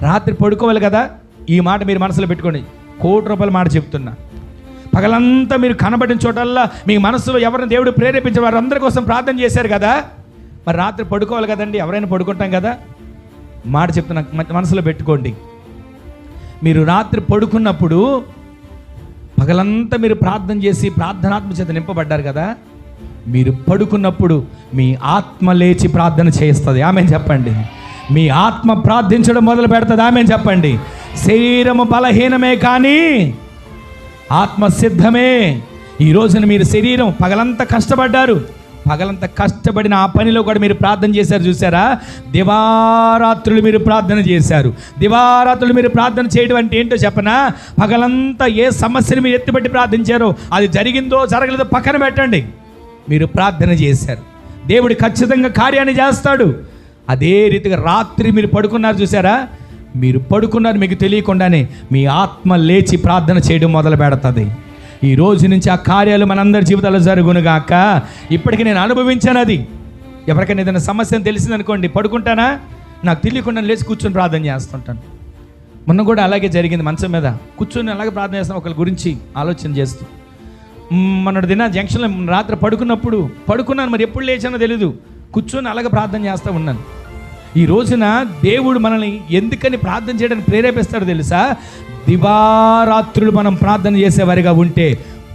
రాత్రి పడుకోవాలి కదా. ఈ మాట మీరు మనసులో పెట్టుకోండి. ₹1,00,00,000 మాట చెప్తున్నా. పగలంతా మీరు కనబడిన చోటల్లా మీ మనసులో ఎవరిని దేవుడు ప్రేరేపించే వారు అందరి కోసం ప్రార్థన చేశారు కదా. మరి రాత్రి పడుకోవాలి కదండి, ఎవరైనా పడుకుంటాం కదా. మాట చెప్తున్నా, మనసులో పెట్టుకోండి. మీరు రాత్రి పడుకున్నప్పుడు పగలంతా మీరు ప్రార్థన చేసి ప్రార్థనాత్మ చేత నింపబడ్డారు కదా. మీరు పడుకున్నప్పుడు మీ ఆత్మ లేచి ప్రార్థన చేస్తుంది. ఆమెను చెప్పండి. మీ ఆత్మ ప్రార్థించడం మొదలు పెడుతుంది. ఆమెను చెప్పండి. శరీరము బలహీనమే కానీ ఆత్మ సిద్ధమే. ఈ రోజున మీరు శరీరం పగలంతా కష్టపడ్డారు. పగలంతా కష్టపడిన ఆ పనిలో కూడా మీరు ప్రార్థన చేశారు. చూసారా, దివారాత్రులు మీరు ప్రార్థన చేశారు. దివారాత్రులు మీరు ప్రార్థన చేయడం అంటే ఏంటో చెప్పనా? పగలంతా ఏ సమస్యను మీరు ఎత్తిపట్టి ప్రార్థించారో, అది జరిగిందో జరగలేదో పక్కన పెట్టండి. మీరు ప్రార్థన చేశారు. దేవుడు ఖచ్చితంగా కార్యాన్ని చేస్తాడు. అదే రీతిగా రాత్రి మీరు పడుకున్నారు. చూసారా, మీరు పడుకున్నారు, మీకు తెలియకుండానే మీ ఆత్మ లేచి ప్రార్థన చేయడం మొదలు పెడుతుంది. ఈ రోజు నుంచి ఆ కార్యాలు మనందరి జీవితాల్లో జరుగునుగాక. ఇప్పటికీ నేను అనుభవించాను. అది ఎవరికైనా ఏదైనా సమస్య తెలిసిందనుకోండి, పడుకుంటానా, నాకు తెలియకుండా లేచి కూర్చొని ప్రార్థన చేస్తుంటాను. మొన్న కూడా అలాగే జరిగింది. మంచం మీద కూర్చొని అలాగే ప్రార్థన చేస్తాను, ఒకరి గురించి ఆలోచన చేస్తూ. మొన్నటి దిన జంక్షన్లో రాత్రి పడుకున్నాను. మరి ఎప్పుడు లేచానో తెలీదు. కూర్చొని అలాగే ప్రార్థన చేస్తూ ఉన్నాను. ఈ రోజున దేవుడు మనల్ని ఎందుకని ప్రార్థన చేయడానికి ప్రేరేపిస్తాడో తెలుసా? దివారాత్రులు మనం ప్రార్థన చేసేవారిగా ఉంటే,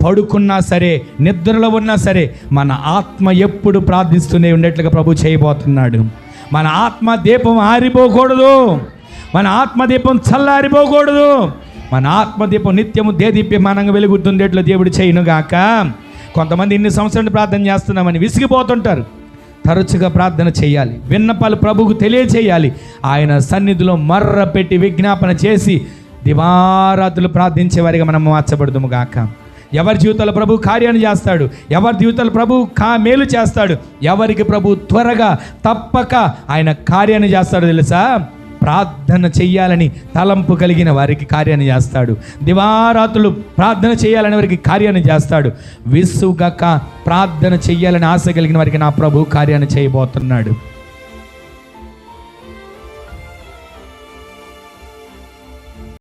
పడుకున్నా సరే నిద్రలో ఉన్నా సరే మన ఆత్మ ఎప్పుడు ప్రార్థిస్తూనే ఉండేట్లుగా ప్రభు చేయబోతున్నాడు. మన ఆత్మ దీపం ఆరిపోకూడదు. మన ఆత్మదీపం చల్లారిపోకూడదు. మన ఆత్మదీపం నిత్యము దేదీప్యమానంగా వెలుగుతుండేట్లు దేవుడు చేయనుగాక. కొంతమంది ఇన్ని సంవత్సరాలు ప్రార్థన చేస్తున్నామని విసిగిపోతుంటారు. తరచుగా ప్రార్థన చేయాలి. విన్నపాలు ప్రభువుకు తెలియచేయాలి. ఆయన సన్నిధిలో మర్ర పెట్టి విజ్ఞాపన చేసి దివారాత్రులు ప్రార్థించే వారిగా మనం మార్చబడదుము గాక. ఎవరి జీవితాల్లో ప్రభు కార్యాన్ని చేస్తాడు, ఎవరి జీవితాల్లో ప్రభు మేలు చేస్తాడు, ఎవరికి ప్రభు త్వరగా తప్పక ఆయన కార్యాన్ని చేస్తాడు తెలుసా? ప్రార్థన చెయ్యాలని తలంపు కలిగిన వారికి కార్యాన్ని చేస్తాడు. దివారాత్రులు ప్రార్థన చేయాలని వారికి కార్యాన్ని చేస్తాడు. విసుగక ప్రార్థన చెయ్యాలని ఆశ కలిగిన వారికి నా ప్రభు కార్యాన్ని చేయబోతున్నాడు.